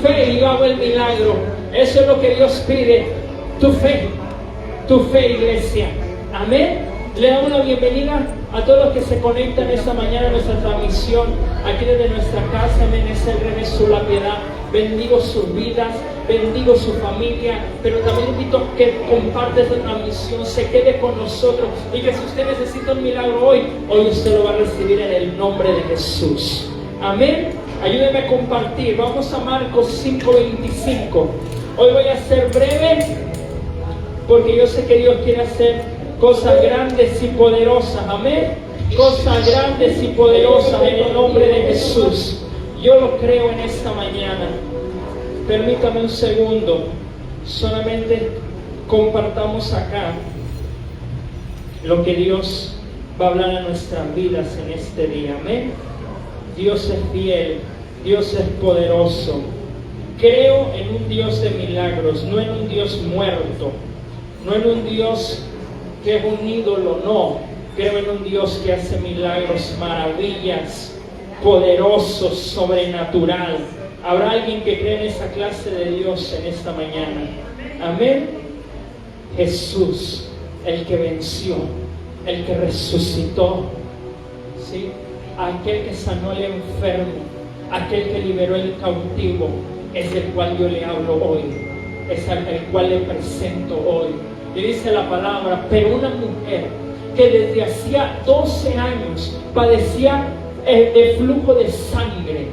fe y yo hago el milagro. Eso es lo que Dios pide. Tu fe, iglesia. Amén. Le damos la bienvenida a todos los que se conectan esta mañana a nuestra transmisión aquí desde nuestra casa. Amén. Es el Regreso la Piedad. Bendigo sus vidas, bendigo su familia, pero también invito a que comparte esta transmisión, se quede con nosotros y que si usted necesita un milagro hoy usted lo va a recibir en el nombre de Jesús. Amén. Ayúdeme a compartir. Vamos a Marcos 5:25. Hoy voy a ser breve porque yo sé que Dios quiere hacer cosas grandes y poderosas. Amén. Cosas grandes y poderosas en el nombre de Jesús. Yo lo creo en esta mañana. Permítame un segundo. Solamente compartamos acá lo que Dios va a hablar a nuestras vidas en este día. Amén. Dios es fiel. Dios es poderoso. Creo en un Dios de milagros, no en un Dios muerto, no en un Dios que es un ídolo, no. Creo en un Dios que hace milagros, maravillas, poderoso, sobrenatural. ¿Habrá alguien que cree en esa clase de Dios en esta mañana? Amén. Jesús, el que venció, el que resucitó, ¿sí? Aquel que sanó al enfermo, aquel que liberó al cautivo, es el cual yo le hablo hoy, es el cual le presento hoy. Y dice la palabra, pero una mujer que desde hacía 12 años padecía de flujo de sangre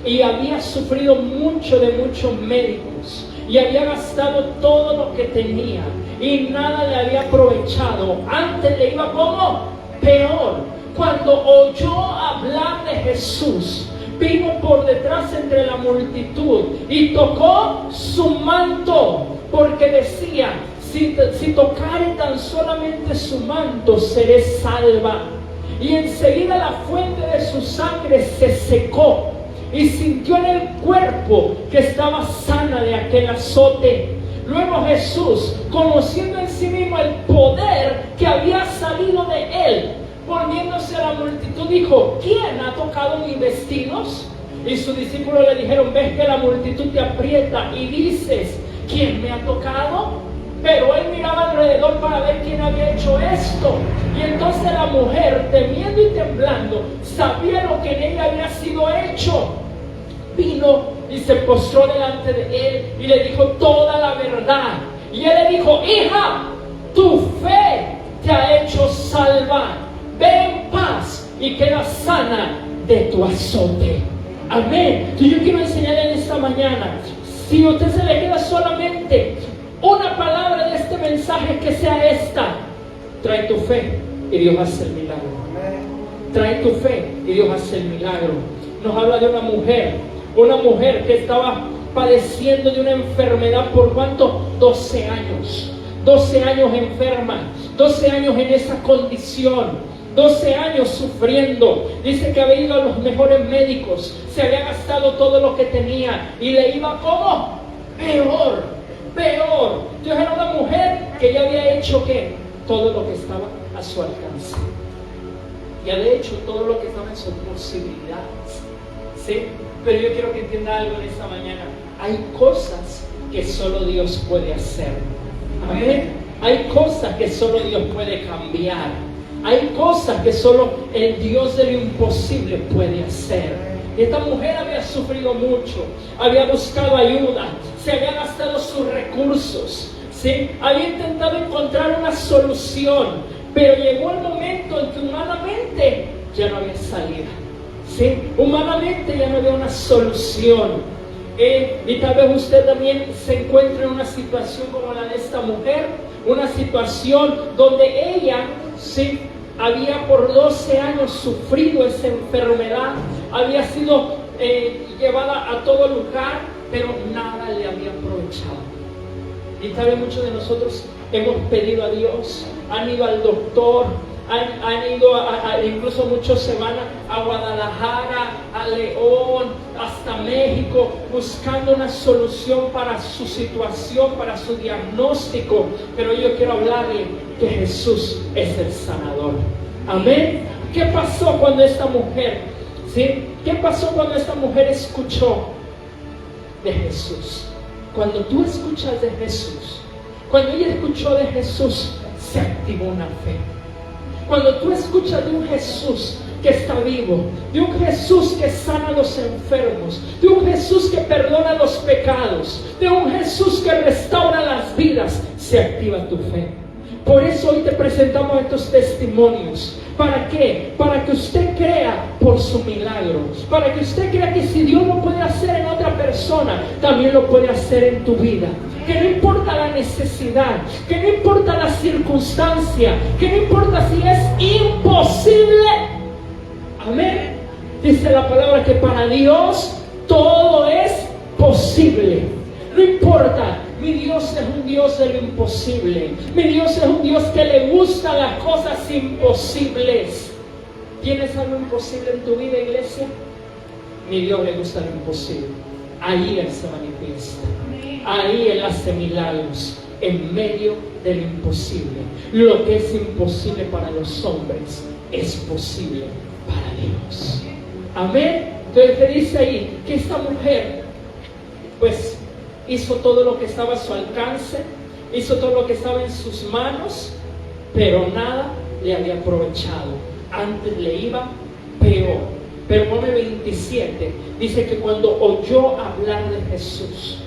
y había sufrido mucho de muchos médicos y había gastado todo lo que tenía y nada le había aprovechado. Antes le iba como peor. Cuando oyó hablar de Jesús, vino por detrás entre la multitud y tocó su manto, porque decía, si tocare tan solamente su manto, seré salva. Y enseguida la fuente de su sangre se secó y sintió en el cuerpo que estaba sana de aquel azote. Luego Jesús, conociendo en sí mismo el poder que había salido de él, volviéndose a la multitud, dijo, ¿quién ha tocado mis vestidos? Y sus discípulos le dijeron, ves que la multitud te aprieta y dices, ¿quién me ha tocado? Pero él miraba alrededor para ver quién había hecho esto. Y entonces la mujer, temiendo y temblando, sabía lo que en ella había sido hecho. Vino y se postró delante de él y le dijo toda la verdad. Y él le dijo, hija, tu fe te ha hecho salva. Ve en paz y queda sana de tu azote. Amén. Y yo quiero enseñarle en esta mañana, si a usted se le queda solamente una palabra de este mensaje, que sea esta: trae tu fe y Dios hace el milagro. Trae tu fe y Dios hace el milagro. Nos habla de una mujer que estaba padeciendo de una enfermedad. ¿Por cuánto? 12 años. 12 años enferma, 12 años en esa condición, 12 años sufriendo. Dice que había ido a los mejores médicos, se había gastado todo lo que tenía y le iba como peor. Entonces era una mujer que ya había hecho ¿qué? Todo lo que estaba a su alcance. Ya había hecho todo lo que estaba en sus posibilidades, ¿sí? Pero yo quiero que entienda algo en esta mañana. Hay cosas que solo Dios puede hacer. Amén. Hay cosas que solo Dios puede cambiar. Hay cosas que solo el Dios de lo imposible puede hacer. Esta mujer había sufrido mucho, había buscado ayuda, se había gastado sus recursos, ¿sí? Había intentado encontrar una solución, pero llegó el momento en que humanamente ya no había salida, ¿sí? Humanamente ya no había una solución. Y tal vez usted también se encuentre en una situación como la de esta mujer, una situación donde ella, ¿sí?, había por 12 años sufrido esa enfermedad, había sido llevada a todo lugar, pero nada le había aprovechado. Y tal vez muchos de nosotros hemos pedido a Dios, han ido al doctor, han ido incluso muchos se van a Guadalajara, a León, hasta México, buscando una solución para su situación, para su diagnóstico. Pero yo quiero hablarle que Jesús es el sanador. Amén. ¿Qué pasó cuando esta mujer, ¿sí? ¿Qué pasó cuando esta mujer escuchó de Jesús. Cuando tú escuchas de Jesús, cuando ella escuchó de Jesús, se activó una fe. Cuando tú escuchas de un Jesús que está vivo, de un Jesús que sana a los enfermos, de un Jesús que perdona los pecados, de un Jesús que restaura las vidas, se activa tu fe. Por eso hoy te presentamos estos testimonios. ¿Para qué? Para que usted crea por su milagro. Para que usted crea que si Dios lo puede hacer en otra persona, también lo puede hacer en tu vida. Que no importa la necesidad, que no importa la circunstancia, que no importa si es imposible. Amén. Dice la palabra que para Dios todo es posible. No importa. Mi Dios es un Dios de lo imposible. Mi Dios es un Dios que le gustan las cosas imposibles. ¿Tienes algo imposible en tu vida, iglesia? Mi Dios le gusta lo imposible. Ahí Él se manifiesta. Ahí Él hace milagros en medio de lo imposible. Lo que es imposible para los hombres es posible para Dios. Amén. Entonces te dice ahí que esta mujer, pues, hizo todo lo que estaba a su alcance, hizo todo lo que estaba en sus manos, pero nada le había aprovechado. Antes le iba peor. Pero pone 27, dice que cuando oyó hablar de Jesús,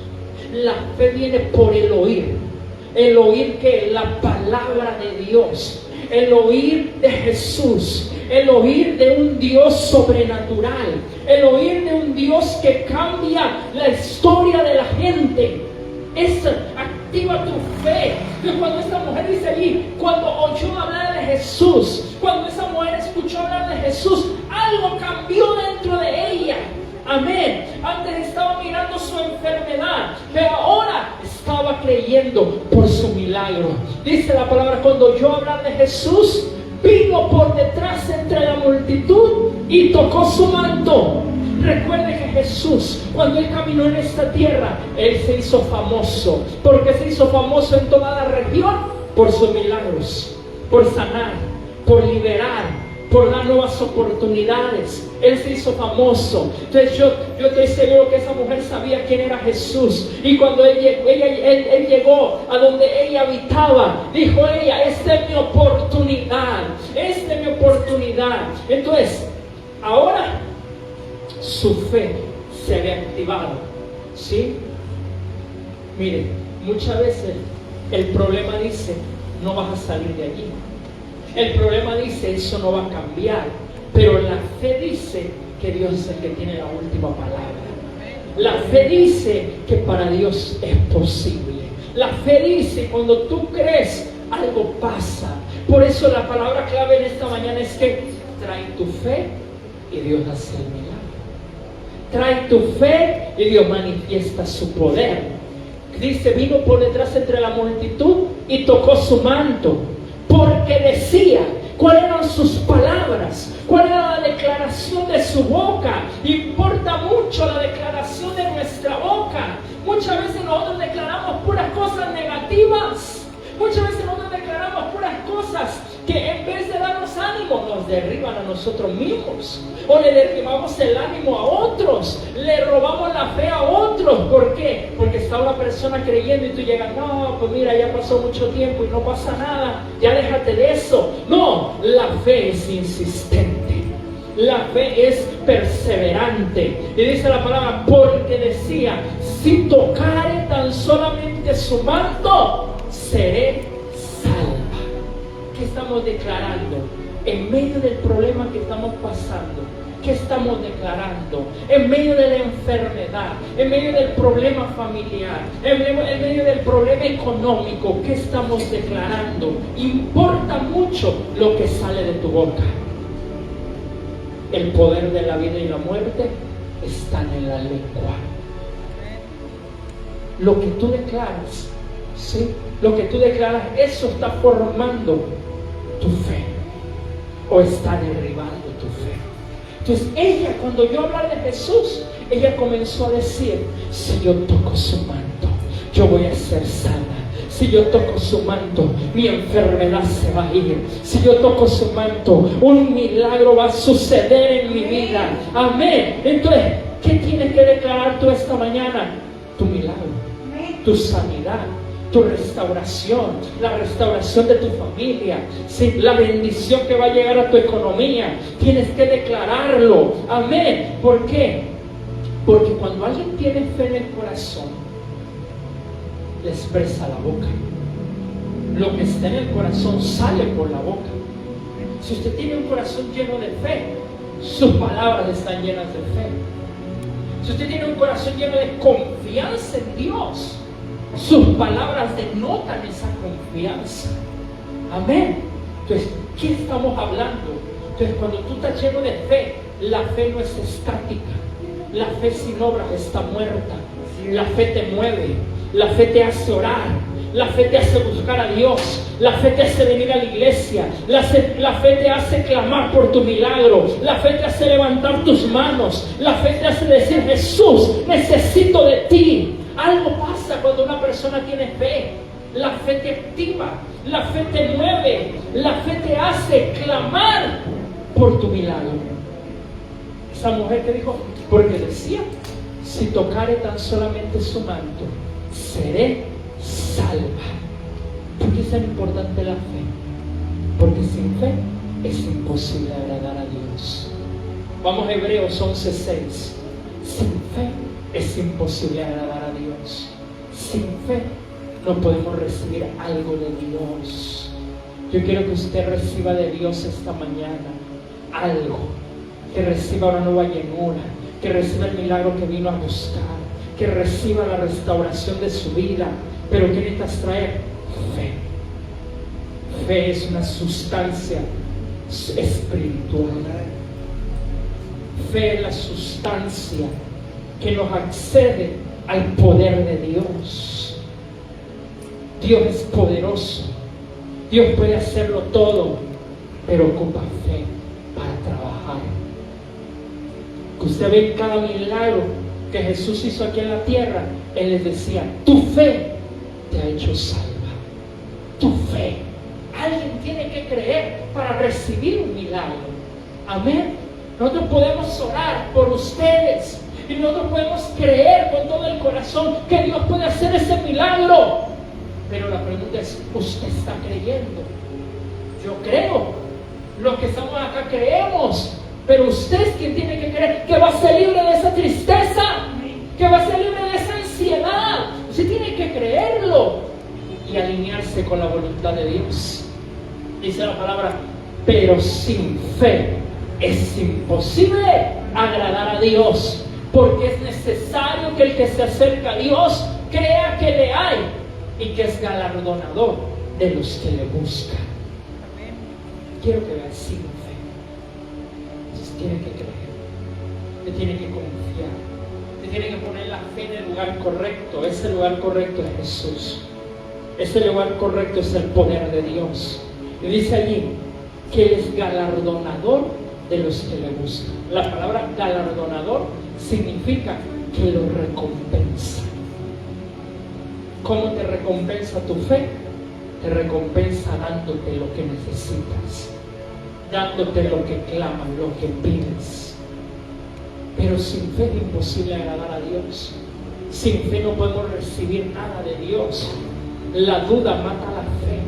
la fe viene por el oír que la palabra de Dios, el oír de Jesús, el oír de un Dios sobrenatural, el oír de un Dios que cambia la historia de la gente. Eso activa tu fe. Que cuando esta mujer dice allí, cuando oyó hablar de Jesús, cuando esa mujer escuchó hablar de Jesús, algo cambió dentro de ella. Amén. Antes estaba mirando su enfermedad, pero ahora estaba creyendo por su milagro. Dice la palabra, cuando oyó hablar de Jesús, vino por detrás entre la multitud y tocó su manto. Recuerde que Jesús, cuando Él caminó en esta tierra, Él se hizo famoso. ¿Por qué se hizo famoso en toda la región? Por sus milagros, por sanar, por liberar, por dar nuevas oportunidades. Él se hizo famoso. Entonces yo estoy seguro que esa mujer sabía quién era Jesús. Y cuando él llegó a donde ella habitaba, dijo ella, esta es mi oportunidad, esta es mi oportunidad. Entonces, ahora su fe se había activado. ¿Sí? Mire, muchas veces el problema dice, no vas a salir de allí. El problema dice, eso no va a cambiar. Pero la fe dice que Dios es el que tiene la última palabra. La fe dice que para Dios es posible. La fe dice, cuando tú crees, algo pasa. Por eso la palabra clave en esta mañana es que trae tu fe y Dios hace el milagro. Trae tu fe y Dios manifiesta su poder. Dice, vino por detrás entre la multitud y tocó su manto. Porque decía, ¿cuáles eran sus palabras? ¿Cuál era la declaración de su boca? Importa mucho la declaración de nuestra boca. Muchas veces nosotros declaramos puras cosas negativas. Muchas veces nosotros declaramos puras cosas que en vez de darnos ánimo, nos derriban a nosotros mismos. O le derribamos el ánimo a otros. Le robamos la fe a otros. ¿Por qué? Porque está una persona creyendo y tú llegas, no, pues mira, ya pasó mucho tiempo y no pasa nada. Ya déjate de eso. No, la fe es insistente. La fe es perseverante. Y dice la palabra, porque decía, si tocare tan solamente su manto, seré salva. ¿Qué estamos declarando? En medio del problema que estamos pasando, ¿qué estamos declarando? En medio de la enfermedad, en medio del problema familiar, en medio del problema económico, ¿qué estamos declarando? Importa mucho lo que sale de tu boca. El poder de la vida y la muerte están en la lengua. Lo que tú declaras, ¿sí? Lo que tú declaras, eso está formando tu fe o está derribando tu fe. Entonces ella, cuando oyó hablar de Jesús, ella comenzó a decir, si yo toco su manto, yo voy a ser sana. Si yo toco su manto, mi enfermedad se va a ir. Si yo toco su manto, un milagro va a suceder en mi vida. Amén. Entonces, ¿Qué tienes que declarar tú esta mañana? Tu milagro, tu sanidad, tu restauración, la restauración de tu familia, ¿sí? La bendición que va a llegar a tu economía. Tienes que declararlo. Amén. ¿Por qué? Porque cuando alguien tiene fe en el corazón, le expresa la boca. Lo que está en el corazón sale por la boca. Si usted tiene un corazón lleno de fe, sus palabras están llenas de fe. Si usted tiene un corazón lleno de confianza en Dios, sus palabras denotan esa confianza. Amén. Entonces, ¿qué estamos hablando? Entonces, cuando tú estás lleno de fe, la fe no es estática. La fe sin obras está muerta. La fe te mueve. La fe te hace orar. La fe te hace buscar a Dios. La fe te hace venir a la iglesia. La fe te hace clamar por tu milagro. La fe te hace levantar tus manos. La fe te hace decir: Jesús, necesito de ti. Algo pasa cuando una persona tiene fe. La fe te activa. La fe te mueve. La fe te hace clamar por tu milagro. Esa mujer que dijo, porque decía: si tocare tan solamente su manto, seré salva. ¿Por qué es tan importante la fe? Porque sin fe es imposible agradar a Dios. Vamos a Hebreos 11:6. Sin fe es imposible agradar a Dios. Sin fe no podemos recibir algo de Dios. Yo quiero que usted reciba de Dios esta mañana algo, que reciba una nueva llenura, que reciba el milagro que vino a buscar, que reciba la restauración de su vida. Pero ¿qué necesitas traer? Fe. Fe es una sustancia espiritual. Fe es la sustancia que nos accede al poder de Dios. Dios es poderoso. Dios puede hacerlo todo, pero ocupa fe para trabajar. Que usted ve cada milagro que Jesús hizo aquí en la tierra, Él les decía: tu fe te ha hecho salva. Tu fe. Alguien tiene que creer para recibir un milagro. Amén. Nosotros podemos orar por ustedes y nosotros podemos creer con todo el corazón que Dios puede hacer ese milagro. Pero la pregunta es: ¿usted está creyendo? Yo creo. Los que estamos acá creemos. Pero usted es quien tiene que creer que va a ser libre de esa tristeza, que va a ser libre de esa ansiedad. Usted tiene que creerlo y alinearse con la voluntad de Dios. Dice la palabra: pero sin fe es imposible agradar a Dios, porque es necesario que el que se acerca a Dios crea que le hay y que es galardonador de los que le buscan. Quiero que vea: sin fe. Entonces tiene que creer, te tiene que confiar, te tiene que poner la fe en el lugar correcto. Ese lugar correcto es Jesús. Ese lugar correcto es el poder de Dios. Y dice allí que Él es galardonador de los que le buscan. La palabra galardonador significa que lo recompensa. ¿Cómo te recompensa tu fe? Te recompensa dándote lo que necesitas, dándote lo que clamas, lo que pides. Pero sin fe es imposible agradar a Dios. Sin fe no podemos recibir nada de Dios. La duda mata la fe.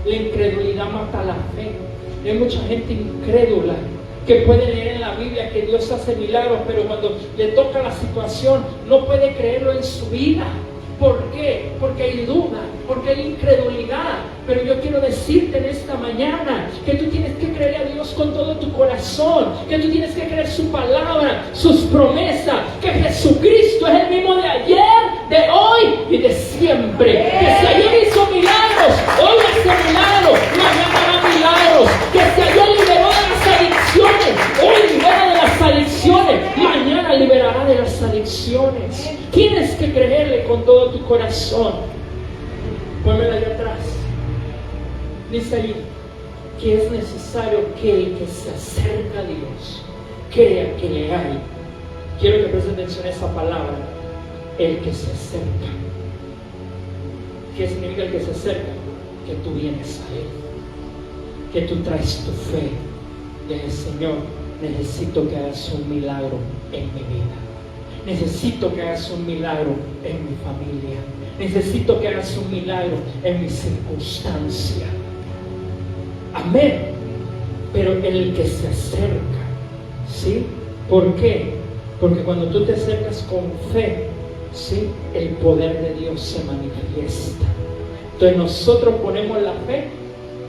La incredulidad mata la fe. Hay mucha gente incrédula que puede leer en la Biblia que Dios hace milagros, pero cuando le toca la situación no puede creerlo en su vida. ¿Por qué? Porque hay duda, porque hay incredulidad. Pero yo quiero decirte en esta mañana que tú tienes que creer a Dios con todo tu corazón, que tú tienes que creer su palabra, sus promesas, que Jesucristo es el mismo de ayer, de hoy y de siempre. Que si ayer hizo milagros, hoy hace milagros, mañana hará milagros. Que si ayer liberó de las adicciones, hoy libera de las adicciones, mañana liberará de las adicciones. Tienes que creerle con todo tu corazón. Pónmela allá atrás. Dice ahí que es necesario que el que se acerca a Dios crea que le hay. Quiero que preste atención a esa palabra: el que se acerca. ¿Qué significa el que se acerca? Que tú vienes a Él, que tú traes tu fe. Dice: Señor, necesito que hagas un milagro en mi vida. necesito que hagas un milagro en mi familia. Necesito que hagas un milagro en mi circunstancia. Amén. Pero el que se acerca, ¿sí? ¿Por qué? Porque cuando tú te acercas con fe, ¿sí? El poder de Dios se manifiesta. Entonces nosotros ponemos la fe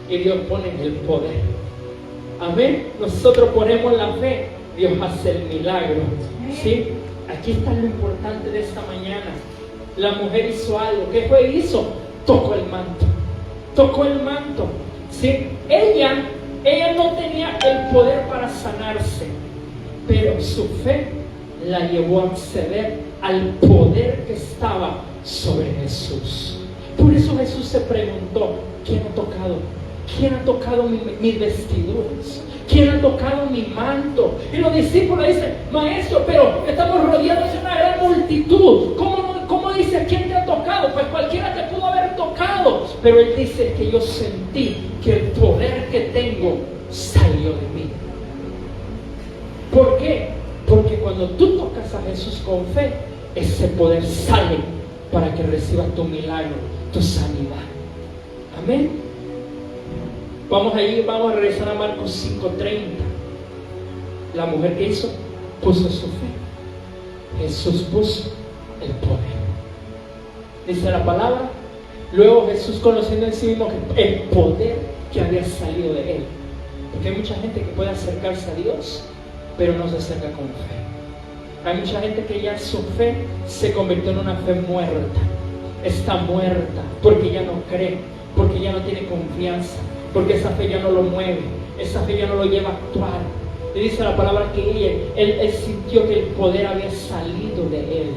y Dios pone el poder. Amén. Nosotros ponemos la fe, Dios hace el milagro, ¿sí? Aquí está lo importante de esta mañana. La mujer hizo algo. ¿Qué fue? Hizo. Tocó el manto. Tocó el manto, ¿sí? Ella no tenía el poder para sanarse, pero su fe la llevó a acceder al poder que estaba sobre Jesús. Por eso Jesús se preguntó: ¿quién ha tocado? ¿Quién ha tocado mis vestiduras? ¿Quién ha tocado mi manto? Y los discípulos dicen: Maestro, pero estamos rodeados de una gran multitud. ¿Cómo dice quién te ha tocado? Pues cualquiera te pudo haber tocado. Pero él dice que yo sentí que el poder que tengo salió de mí. ¿Por qué? Porque cuando tú tocas a Jesús con fe, ese poder sale para que recibas tu milagro, tu sanidad. Amén. Vamos a regresar a Marcos 5:30. La mujer que hizo, puso su fe. Jesús puso el poder. Dice la palabra: luego Jesús, conociendo en sí mismo que el poder que había salido de él. Porque hay mucha gente que puede acercarse a Dios, pero no se acerca con fe. Hay mucha gente que ya su fe se convirtió en una fe muerta. Está muerta porque ya no cree, porque ya no tiene confianza, porque esa fe ya no lo mueve, esa fe ya no lo lleva a actuar. Y dice la palabra que él sintió que el poder había salido de él.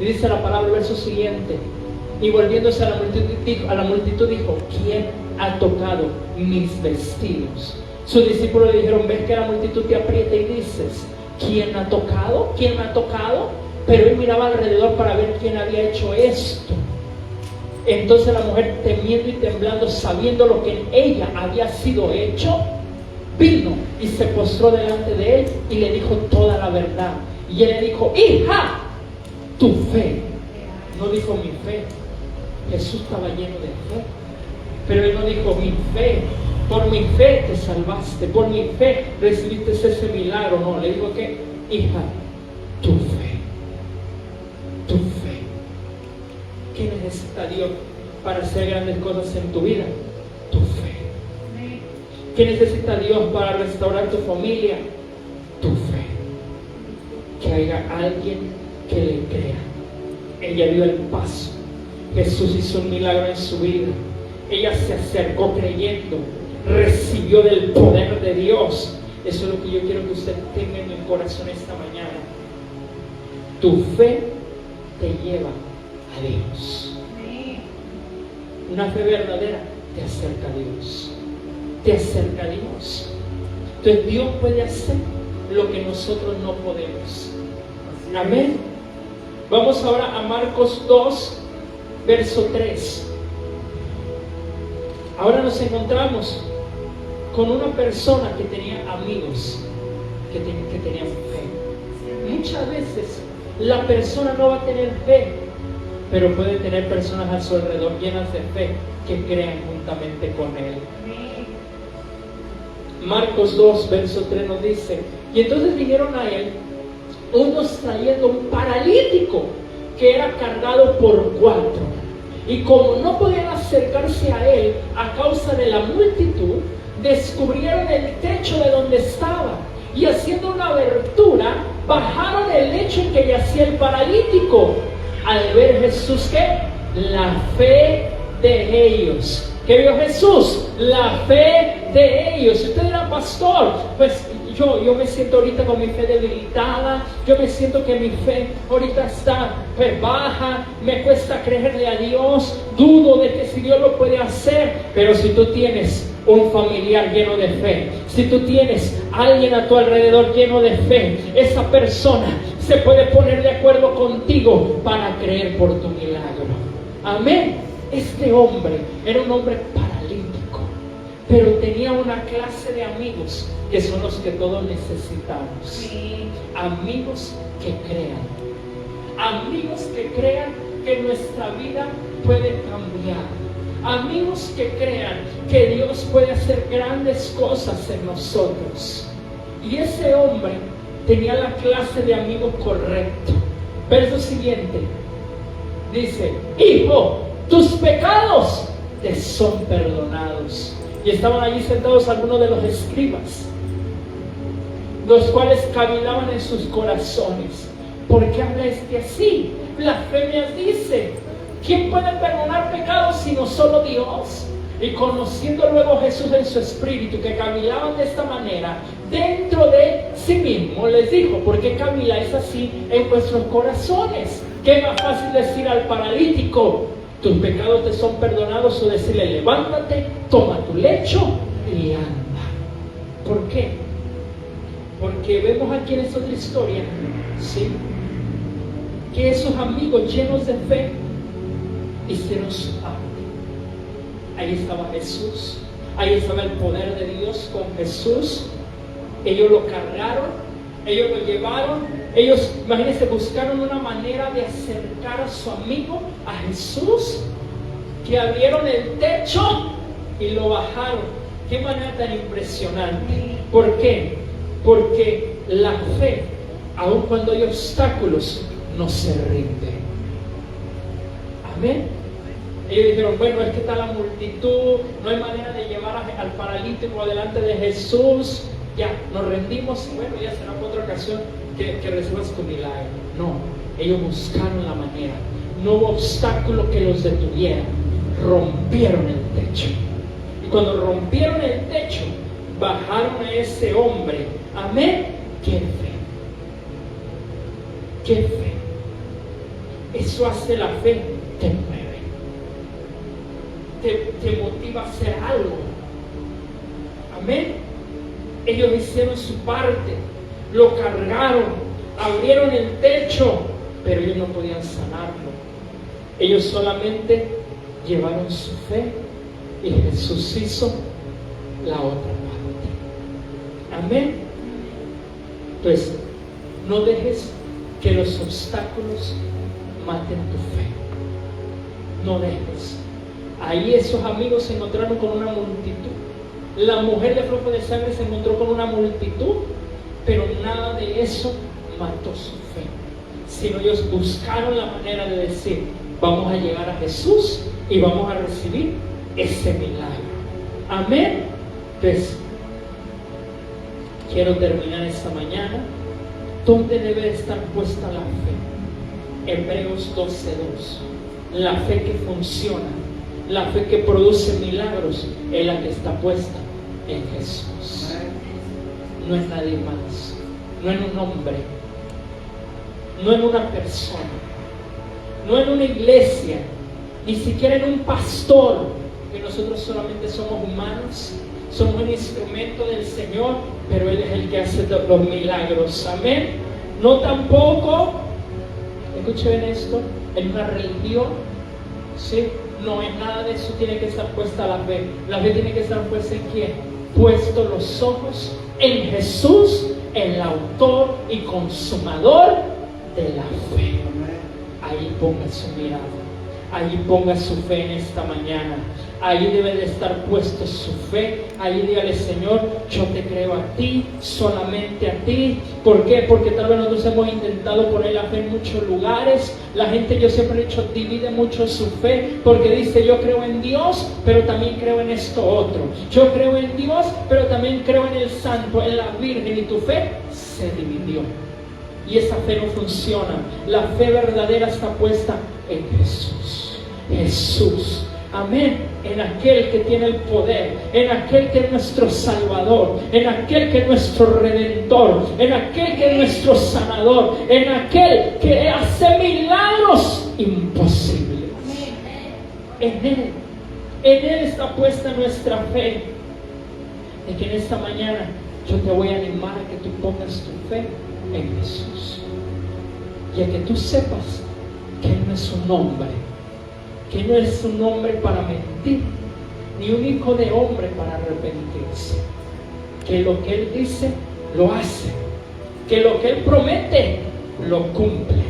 Y dice la palabra, el verso siguiente: y volviéndose a la multitud dijo: ¿quién ha tocado mis vestidos? Sus discípulos le dijeron: ves que la multitud te aprieta y dices: ¿quién ha tocado? ¿Quién me ha tocado? Pero él miraba alrededor para ver quién había hecho esto. Entonces la mujer, temiendo y temblando, sabiendo lo que en ella había sido hecho, vino y se postró delante de él y le dijo toda la verdad. Y él le dijo: hija, tu fe. No dijo mi fe. Jesús estaba lleno de fe, pero él no dijo mi fe. Por mi fe te salvaste, por mi fe recibiste ese milagro. No, le dijo que: hija, tu fe. Tu fe. ¿Qué necesita Dios para hacer grandes cosas en tu vida? Tu fe. ¿Qué necesita Dios para restaurar tu familia? Tu fe. Que haya alguien que le crea. Ella dio el paso. Jesús hizo un milagro en su vida. Ella se acercó creyendo, recibió del poder de Dios. Eso es lo que yo quiero que usted tenga en el corazón esta mañana. Tu fe te lleva a Dios. Una fe verdadera te acerca a Dios. Te acerca a Dios. Entonces Dios puede hacer lo que nosotros no podemos. Amén. Vamos ahora a Marcos 2, verso 3. Ahora nos encontramos con una persona que tenía amigos que tenían fe. Muchas veces la persona no va a tener fe, pero puede tener personas a su alrededor llenas de fe que crean juntamente con él. Marcos 2, verso 3 nos dice: y entonces vinieron a él unos trayendo un paralítico que era cargado por 4. Y como no podían acercarse a él a causa de la multitud, descubrieron el techo de donde estaba, y haciendo una abertura, bajaron el lecho en que yacía el paralítico. Al ver Jesús, ¿qué? La fe de ellos. ¿Qué vio Jesús? La fe de ellos. Usted dirá: pastor, pues yo me siento ahorita con mi fe debilitada, yo me siento que mi fe ahorita está pues baja, me cuesta creerle a Dios, dudo de que si Dios lo puede hacer. Pero si tú tienes un familiar lleno de fe, si tú tienes alguien a tu alrededor lleno de fe, esa persona se puede poner de acuerdo contigo para creer por tu milagro. Amén. Este hombre era un hombre paralítico, pero tenía una clase de amigos que son los que todos necesitamos. Sí. Amigos que crean Amigos que crean que nuestra vida puede cambiar. Amigos que crean que Dios puede hacer grandes cosas en nosotros. Y ese hombre tenía la clase de amigo correcto. Verso siguiente. Dice: hijo, tus pecados te son perdonados. Y estaban allí sentados algunos de los escribas, los cuales cavilaban en sus corazones: ¿por qué habla este así? Blasfemias dice. ¿Quién puede perdonar pecados sino solo Dios? Y conociendo luego Jesús en su espíritu que cavilaban de esta manera dentro de sí mismo, les dijo: ¿por qué caviláis así en vuestros corazones? ¿Qué es más fácil decir al paralítico: tus pecados te son perdonados, o decirle: levántate, toma tu lecho y anda? ¿Por qué? Porque vemos aquí en esta otra historia, ¿sí?, que esos amigos llenos de fe hicieron su parte. Ahí estaba Jesús, ahí estaba el poder de Dios con Jesús. Ellos lo cargaron, ellos lo llevaron, ellos, imagínense, buscaron una manera de acercar a su amigo a Jesús, que abrieron el techo y lo bajaron. Qué manera tan impresionante. ¿Por qué? Porque la fe, aun cuando hay obstáculos, no se rinde. Amén. Ellos dijeron: bueno, es que está la multitud, no hay manera de llevar al paralítico delante de Jesús, ya, nos rendimos y bueno, ya será por otra ocasión que recibas tu milagro. No, ellos buscaron la manera, no hubo obstáculo que los detuviera, rompieron el techo. Y cuando rompieron el techo, bajaron a ese hombre. Amén. ¡Qué fe! ¡Qué fe! Eso hace la fe, te mueve, te motiva a hacer algo. Amén. Ellos hicieron su parte, lo cargaron, abrieron el techo, pero ellos no podían sanarlo. Ellos solamente llevaron su fe y Jesús hizo la otra parte. Amén. Entonces, no dejes que los obstáculos maten tu fe. No dejes. Ahí esos amigos se encontraron con una multitud. La mujer de flujo de sangre se encontró con una multitud, pero nada de eso mató su fe, sino ellos buscaron la manera de decir: vamos a llegar a Jesús y vamos a recibir ese milagro. Amén. Entonces, quiero terminar esta mañana. ¿Dónde debe estar puesta la fe? Hebreos 12:2. La fe que funciona, la fe que produce milagros, es la que está puesta en Jesús. No es nadie más, no en un hombre, no en una persona, no en una iglesia, ni siquiera en un pastor, que nosotros solamente somos humanos, somos un instrumento del Señor, pero Él es el que hace los milagros. Amén. No tampoco, escuchen esto, en una religión, ¿sí? No, en nada de eso tiene que estar puesta la fe. La fe tiene que estar puesta en ¿quién? Puesto los ojos en Jesús, el autor y consumador de la fe. Ahí ponga su mirada, ahí ponga su fe en esta mañana. Ahí debe de estar puesto su fe. Ahí dígale: Señor, yo te creo a ti, solamente a ti. ¿Por qué? Porque tal vez nosotros hemos intentado poner la fe en muchos lugares. La gente, yo siempre he dicho, divide mucho su fe, porque dice: yo creo en Dios, pero también creo en esto otro. Yo creo en Dios, pero también creo en el Santo, en la Virgen. Y tu fe se dividió. Y esa fe no funciona. La fe verdadera está puesta en Jesús. Jesús. Amén. En aquel que tiene el poder, en aquel que es nuestro Salvador, en aquel que es nuestro Redentor, en aquel que es nuestro Sanador, en aquel que hace milagros imposibles. En Él está puesta nuestra fe. De que en esta mañana yo te voy a animar a que tú pongas tu fe en Jesús, y a que tú sepas que Él no es un hombre, que no es un hombre para mentir, ni un hijo de hombre para arrepentirse. Que lo que Él dice, lo hace. Que lo que Él promete, lo cumple.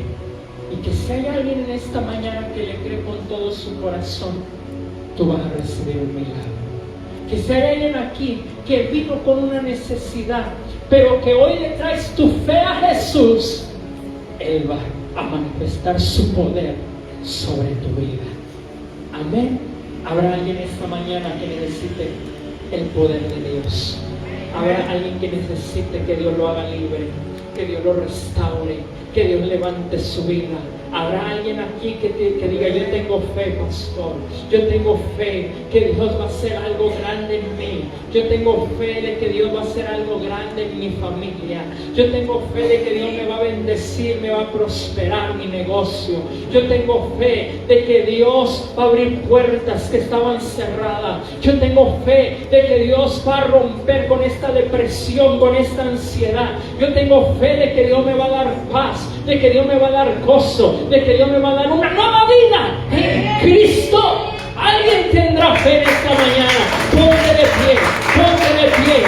Y Y que si hay alguien en esta mañana que le cree con todo su corazón, tú vas a recibir un milagro. Que si hay alguien aquí que vino con una necesidad, pero que hoy le traes tu fe a Jesús, Él va a manifestar su poder sobre tu vida. Amén. Habrá alguien esta mañana que necesite el poder de Dios. Habrá alguien que necesite que Dios lo haga libre, que Dios lo restaure, que Dios levante su vida. Habrá alguien aquí que diga: yo tengo fe, pastor, yo tengo fe que Dios va a hacer algo grande en mí, yo tengo fe de que Dios va a hacer algo grande en mi familia, yo tengo fe de que Dios me va a bendecir, me va a prosperar mi negocio, yo tengo fe de que Dios va a abrir puertas que estaban cerradas, yo tengo fe de que Dios va a romper con esta depresión, con esta ansiedad, yo tengo fe de que Dios me va a dar paz, de que Dios me va a dar gozo, de que Dios me va a dar una nueva vida en Cristo. Alguien tendrá fe en esta mañana. Ponte de pie,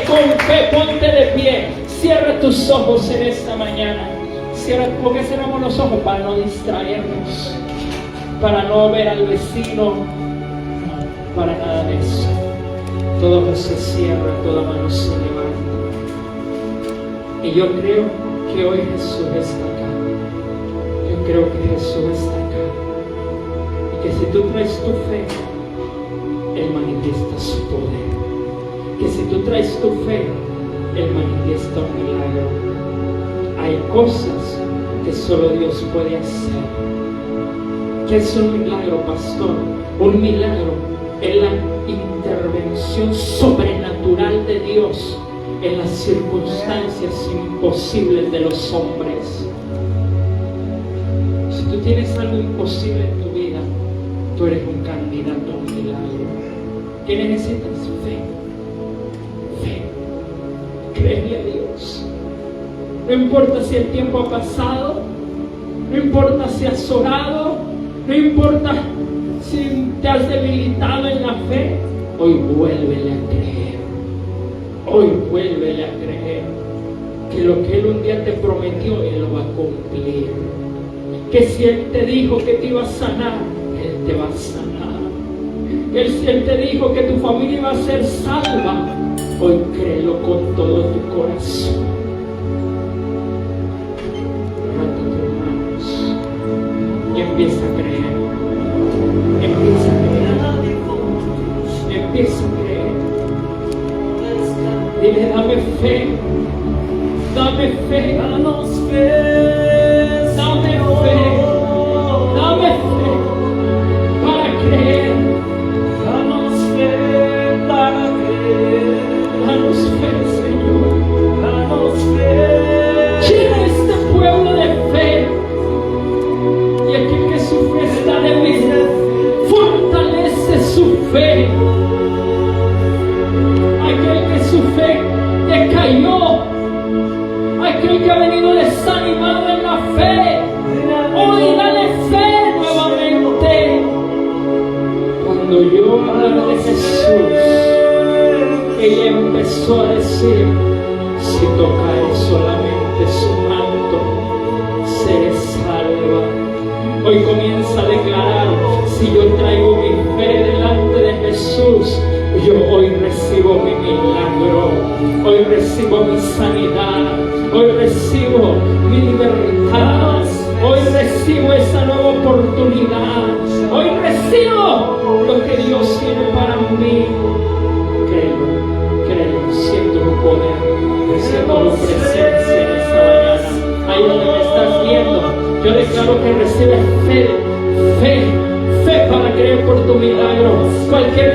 con fe, ponte de pie. Cierra tus ojos en esta mañana. ¿Por qué cerramos los ojos? Para no distraernos, para no ver al vecino, no, para nada de eso. Todo se cierra, toda mano se levanta. Y yo creo que hoy Jesús está acá. Yo creo que Jesús está acá. Y que si tú traes tu fe, Él manifiesta su poder. Que si tú traes tu fe, Él manifiesta un milagro. Hay cosas que solo Dios puede hacer. ¿Qué es un milagro, pastor? Un milagro es la intervención sobrenatural de Dios en las circunstancias imposibles de los hombres. Si tú tienes algo imposible en tu vida, tú eres un candidato a un milagro. ¿Qué necesitas? Fe. Fe. Créele a Dios. No importa si el tiempo ha pasado, no importa si has orado, no importa si te has debilitado en la fe, hoy vuélvele a creer. Hoy vuélvele a creer que lo que Él un día te prometió, Él lo va a cumplir. Que si Él te dijo que te iba a sanar, Él te va a sanar. Que si Él te dijo que tu familia iba a ser salva, hoy créelo con todo tu corazón. Levanta tus manos y empieza a creer. Empieza a creer. Empieza a creer. Dile: dame fe, dame fe, danos fe, dame fe, dame fe para creer, danos fe para creer, danos fe, Señor, danos fe. Llena este pueblo de fe, y aquel que su fe está débil, fortalece su fe. Aquel que su fe decayó, aquel que ha venido desanimado en la fe, hoy dale fe nuevamente. Cuando yo hablaba de Jesús, ella empezó a decir: si tocaré solamente su manto, seré salva. Hoy comienza a declarar: si yo traigo mi fe delante de Jesús, yo hoy recibo mi milagro, hoy recibo mi sanidad, hoy recibo mi libertad, hoy recibo esa nueva oportunidad, hoy recibo lo que Dios tiene para mí. Creo, siento tu poder, siento tu presencia en esta mañana. Ahí donde me estás viendo, yo declaro que recibes fe para creer por tu milagro. Cualquier